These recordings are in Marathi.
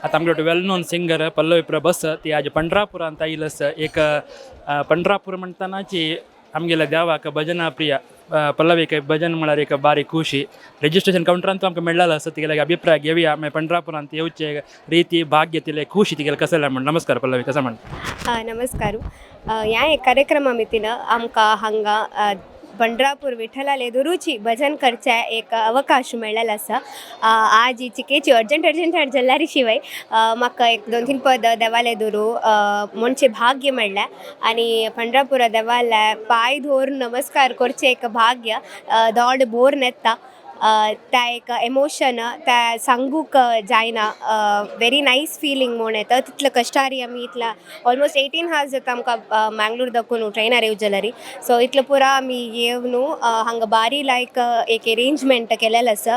आता आमगे वेल नोन सिंगर पल्लवी प्रभू ती आज पंढरापुरांत आयिलस एक पंढरापूर म्हणटनाची आमगेल्या देवाक भजना प्रिय पल्लवी एक भजन म्हळ्यार एक बारी खुशी रजिस्ट्रेशन काउंटरांत आमकां मेळ्ळालो आसा तिगेले अभिप्राय घेवया मागीर पंढरापुरांत येवचे रीती भाग्य तिले खुशी तिगेले कसं म्हण नमस्कार पल्लवी कसं म्हण नमस्कार. ह्या एक कार्यक्रमा मितीन आमकां हांगा पंढरापूर विठ्ठलाल एदुरूची भजन करचे एक अवकाश मेळ्ळेलो आसा. आज ही चिकेची अर्जंट जाल्ल्यारी शिवाय म्हाका एक 2-3 पद देवाले एदुरू म्हणचे भाग्य मेळ्ळें आनी पंढरपुरा देवाले पांय धरून नमस्कार करचे एक भाग्य दोड बोर येता. त्या एक एमोशन त्या सांगूक जायना. व्हेरी नायस फिलींग म्हूण येता. तितले कश्टारी आमी इतला ऑलमोस्ट 18 hours जाता आमकां मँगलोर दाखून ट्रेनार येवचेल्यारी. सो इतलो पुरो आमी येव न्हू हांगा बारी लायक एक अरेंजमेंट केलेलो आसा.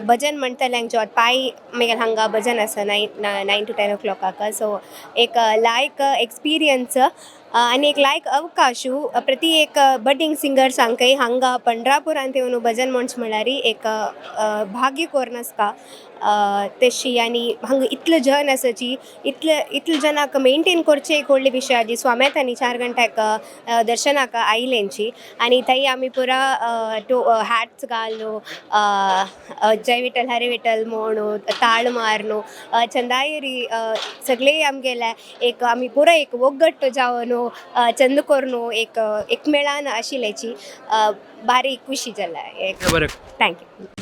भजन म्हणटल्यांक पांय मागीर हांगा भजन आसा 9 to 10 o'clock. सो एक लायक एक्सपिरियन्स आनी एक लायक अवकाशू प्रति एक बडिंग सिंगर्सांकय हांगा पंढरापुरांत येवन भजन म्हणच म्हळ्यार एक भाग्य कोरनासता तशी. आनी हांगा इतलो जन आसाची इतले जनाक मेंटेन करचे एक व्हडली विशय जी स्वाम्यात आनी 4 गंटाक दर्शनाक आयलेंची आनी थंय आमी पुरा हॅट्स घालू जय विठ्ठल हरे विठ्ठल म्हणू ताळ मारनू चंदायरी सगळे आमगेले एक आमी पुरा एक वगट जावन चंद करून एक मेळान आशिल्ल्याची बारी खुशी जाला. बरें थँक्यू.